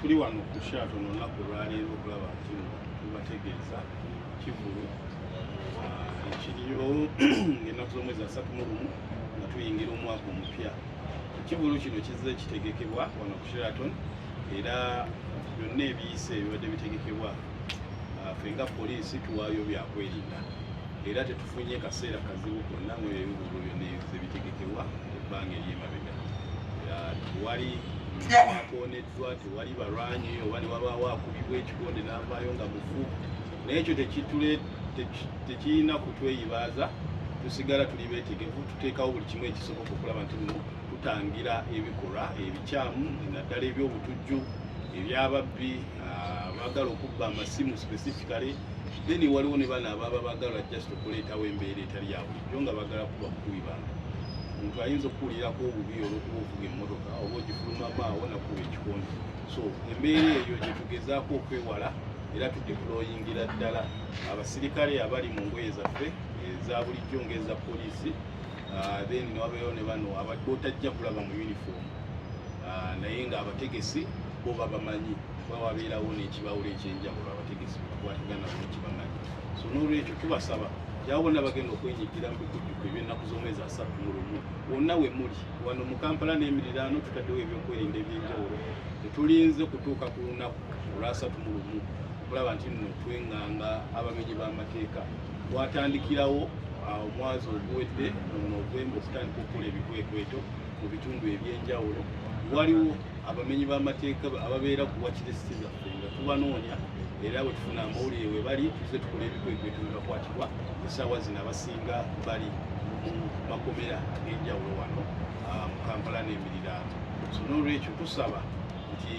tuli wano ku Sheraton olunaku olwaleero okulaba nti tubategeeza Kivulu ekiriyo ng'ennaku z'omwezi 31 nga tuyingira omwaka omupya. Kivulu kino kizze kitegekebwa wano ku Sheraton era byonna ebiyise ebibadde bitegekebwa ffe nga poliisi tuwaayo byakwerinda era tetufunye kaseera kazibu konna mu ebivulu byonna ebitegekebwa ebbanga ery'emabega. Tewali akoneddwa, tewali balwanyi oba ne wabaawo akubibwa ekikonde n'avaayo nga mufu, naye ekyo tekirina kutweyibaaza. Tusigala tuli beetegefu, tuteekawo buli kimu ekisoboka okulaba nti tutangira ebikolwa ebikyamu naddala eby'obutujju, ebyababbi abaagala okubba amasimu specifically, then waliwo ne bano ababa baagala just okuleetawo embeera etali ya bulijjo nga baagala kuba kukubi bantu. Omuntu ayinza okuwulirako obubi olw'okuba ovuga emmotoka oba ogifulumamaawo nakuba ekikondo. So embeera eyo gye tugezaako okwewala era tudeployingira ddala abasirikale abali mu ngoye zaffe eza bulijjo ng'eza poliisi, then newabeewo ne bano botajja kulaba mu uniform naye ng'abategesi bo babamanyi kuba wabeerawo n'ekibawulo ekyenjawulo abategesi bakwatagana nabo kibamanyi. So n'olwekyo tubasaba gyabo bonna bagenda okwenyigira mu bikujjuko eby'ennaku z'omwezi 31 wonna we muli wano mu Kampala n'emiriraano tutaddewo ebyokwerinda eby'enjawulo. Tetulinze kutuuka ku lunaku olwa 31 okulaba nti nno twenganga abamenyi b'amateeka. Twatandikirawo omwezi oguwedde mu Novemba okutandika okukola ebikwekweto mu bitundu eby'enjawulo. Waliwo abamenyi b'amateeka ababeera ku wakilisiti zaffe nga tubanoonya era bwe tufuna amawulire we bali tuzze tukola ebikwekweto ne bakwatibwa. Essaawa zino abasinga bali mu makomera ag'enjawulo wano mu Kampala n'emiriraano. So n'olwekyo tusaba nti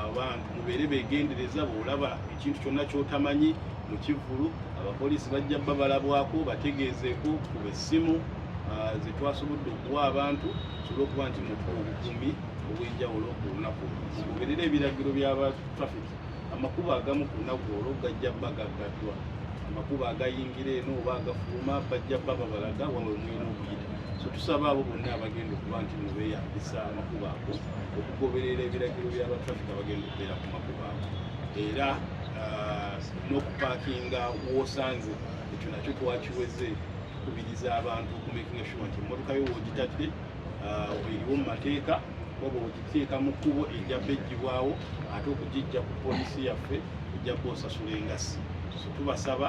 abantu mubeere beegendereza, bw'olaba ekintu kyonna ky'otamanyi mu Kivulu abapoliisi bajja babalabwako bategeezeeko ku essimu ze twasobodde okuwa abantu kisobole okuba nti obukuumi obw'enjawulo ku lunaku olwo. Mugoberere ebiragiro by'aba traffic. Amakubo agamu ku lunaku olwo gajja bba gaggaddwa, amakubo agayingira eno oba agafuluma bajja bba babalaga wawe mwina okuyita. So tusaba abo bonna abagenda okuba nti mubeeyambisa amakubo ago okugoberera ebiragiro by'aba traffic abagenda okubeera ku makubo ago, era n'okupaakinga w'osanze ekyo nakyo twakiweze kubiriza abantu okumakinga sure nti emmotoka yo woogitadde eriwo mu mateeka oba ogiteeka mu kkubo ejjabba eggibwawo ate okugijja ku poliisi yaffe ejjabba osasula engassi. So tubasaba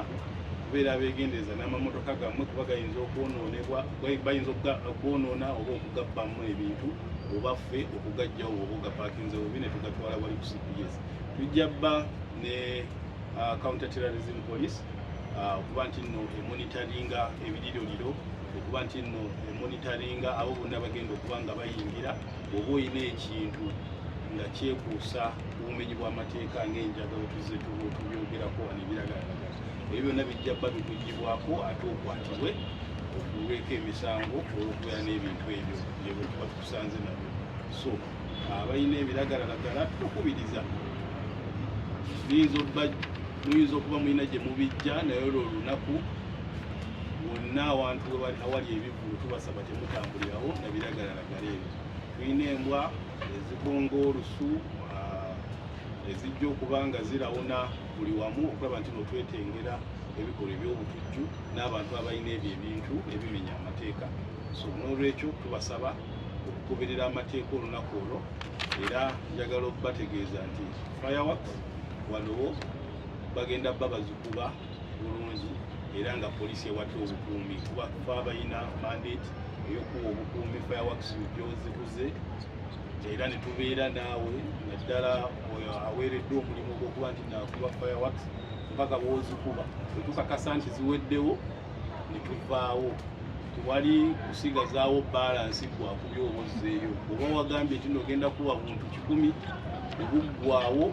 kubeera abeegendereza n'amamotoka gammwe kuba gayinza okwonoonebwa, bayinza okwonoona oba okugabbamu ebintu oba ffe okugajjawo oba ogapaakinze bubi ne tugatwala wali ku CPS. Tujja bba ne counter terrorism police okuba nti nno emonitaringa ebiriroliro, okuba nti nno emonitaringa abo bonna bagenda okuba nga bayingira. Oba olina ekintu nga kyekuusa obumenyi bw'amateeka ng'enjaga bwe tuzze tubyogerako wano ebiragalagala, ebyo byonna bijja bba bikugibwako ate okwatibwe okulweko emisango olw'okubeera n'ebintu ebyo bye tuba tukusanze nabyo. So abalina ebiragalalagala tukubiriza muyinza okuba mulina gye mubijja naye olwo olunaku wonna awantu awali ebivulu tubasaba temutambulirawo na biragalalagala ebyo. Tulina embwa ezigonga olusu ezijja okuba nga zirawuna buli wamu okulaba nti notwetengera ebikolwa eby'obutujju n'abantu abalina ebyo ebintu ebimenya amateeka. So n'olwekyo tubasaba okugoberera amateeka olunaku olwo, era njagala okubategeeza nti fireworks wanowo bagenda bba bazikuba bulungi era nga poliisi ewadde obukuumi kuba tufa abalina mandate ey'okuwa obukuumi fireworks gy'ozikuze, era ne tubeera naawe naddala aweereddwa omulimu gw'okuba nti naakuba fireworks mpaka bw'ozikuba bwe tukakasa nti ziweddewo ne tuvaawo. Tewali kusigazaawo balansi gwakubya oba ozzeeyo. Bw'oba wagambye nti n'ogenda kuba buntu 10 ne buggwaawo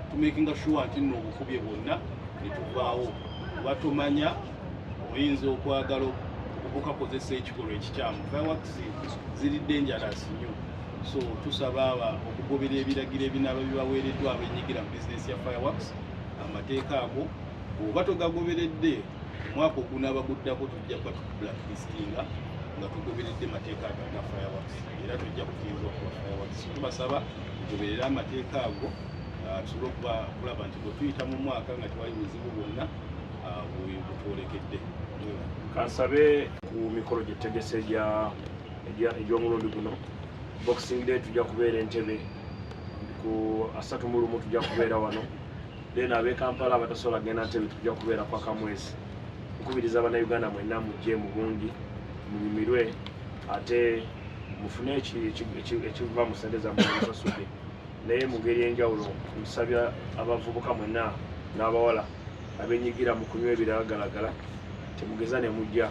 tumakinga sure nti nno obukubye bwonna ne tuvaawo. Kuba tomanya oyinza okwagala okukakozesa ekikolwa ekikyamu. Fireworks ziri dangerous nnyo. So tusaba okugoberera ebiragiro ebinaaba bibaweereddwa abenyigira mu bizinesi ya fireworks. Amateeka ago oba togagoberedde omwaka ogunaaba guddako tujja kuba tukublacklistinga nga tugoberedde mateeka aga fireworks era tujja kukiriza okuba fireworks. Tubasaba kugoberera amateeka ago tusobole okulaba nti bwe tuyita mu mwaka nga tewali buzibu bwonna butwolekedde. Kansabe ku mikolo gyetegese egy'omulundi guno. Boxing Day tujja kubeera Entebbe, ku 31 tujja kubeera wano, then ab'e Kampala abatasobola genda Entebbe tujja kubeera kwa Kamwezi. Nkubiriza Bannayuganda mwenna mujje mu bungi munyumirwe ate mufune ekiva mu ssente zammwe musasudde. Naye mu ngeri enjawulo nsabya abavubuka mwenna n'abawala abenyigira mu kunywa ebiragalalagala temugeza ne mujja,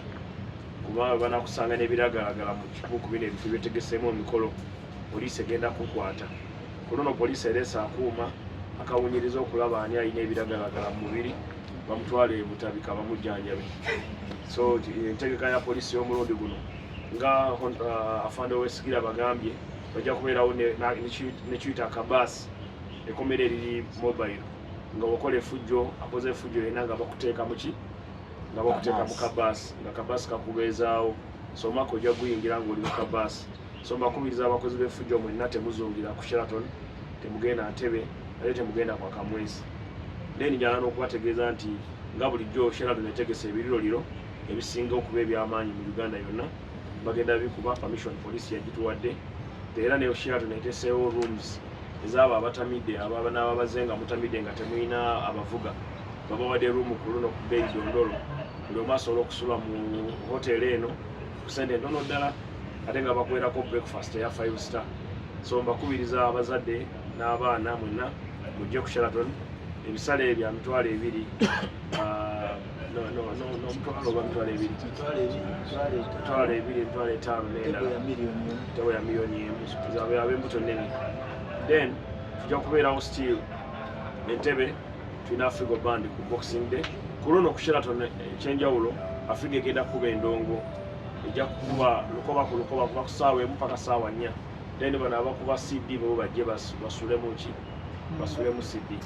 kuba banakusanga n'ebiragalalagala mu kimu ku bino ebintu byetegeseemu emikolo, poliisi egenda kukwata. Ku luno poliisi ereese akuuma akawunyiriza okulaba ani alina ebiragalalagala mu mubiri bamutwale butabika bamujjanjabe. So entegeka ya poliisi y'omulundi guno nga Afande Owesigire bagambye bajja kubeerawo ne kiyita akabaasi ekkomera eriri mobile nga wakola effujjo akoze effujjo yena nga bakuteeka muki nga bakuteeka mu kabaasi nga kabaasi kakubeezaawo, so omwaka ojja guyingira ng'oli mu kabaasi. So mbakubiriza abakozi b'effujjo mwenna temuzungira ku Sheraton, temugenda Ntebbe ate temugenda kwa Kamwezi. Then njala n'okubategeeza nti nga bulijjo Sheraton etegese ebiriroliro ebisinga okuba eby'amaanyi mu Uganda yonna, bagenda bikuba permission poliisi yagituwadde, era ne Sheraton eteeseewo rooms ez'abo abatamidde n'ababaze nga mutamidde nga temulina abavuga, babawadde room ku luno ku bbeeyi dondolo, buli omu asobola okusula mu hoteeri eno ku ssente ntono ddala ate nga bakuweerako breakfast eya 5 star. So mbakubiriza abazadde n'abaana mwenna mujje ku Sheraton. Ebisale bya mitwalo 2 n'omutwalo oba mitwalo 2 mitwalo 5 n'endala tebo ya miliyoni emu ab'embuto nnene. Then tujja kubeerawo still Entebbe tulina Afrigo Band ku Boxing Day. Ku luno ku Sheraton ekyenjawulo Afrigo egenda kuba endongo, ejja kuba lukoba ku lukoba kuva ku ssaawa emu paka ssaawa 4. Then bano abakuba CD bo bajje basulemu ki basulemu CD.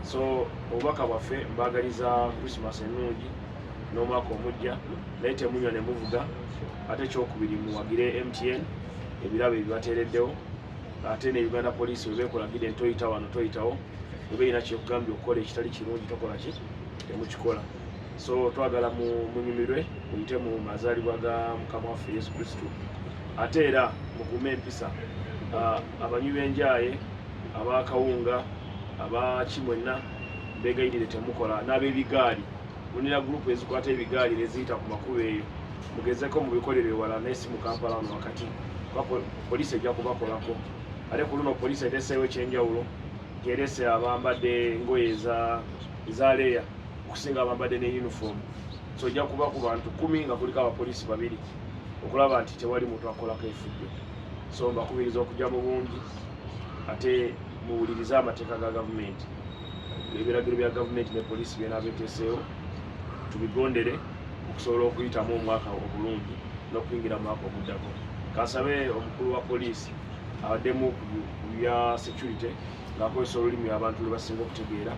So obubaka bwaffe mbaagaliza Christmas ennungi n'omwaka omujja, naye temunywa ne muvuga, ate ekyokubiri muwagire MTN ebirabo ebibateereddewo, ate ne Uganda Police bwe beekolagidde ntoyita wano toyitawo, bwe beerina kyekugambye okukola ekitali kirungi tokola ki temukikola. So twagala munyumirwe muyite mu mazaalibwa ga Mukama waffe Yesu Kristo, ate era mukume empisa. Abanywi b'enjaaye, abakawunga, abaki mwenna begayirire temukola, n'ab'ebigaali mulina gurupu ezikwata ebigaali neziyita ku makubo eyo, mugezeko mubikolere ewala naye si mu Kampala wano wakati, poliisi ejja kubakolako. Ate ku luno poliisi eteeseewo ekyenjawulo, nti abambadde engoye eza leeya okusinga abambadde ne uniform. So ojja kuba ku bantu 10 nga kuliko abapoliisi 2 okulaba nti tewali muntu akolako effujjo. So mbakubiriza okujja mu bungi ate muwulirize amateeka ga gavumenti, ebiragiro bya gavumenti ne poliisi byonna beeteeseewo tubigondere okusobola okuyitamu omwaka obulungi n'okuyingira mu mwaka oguddako. Kansabe omukulu wa poliisi abaddemu ku bya security ng'akozesa olulimi abantu lwe basinga okutegeera.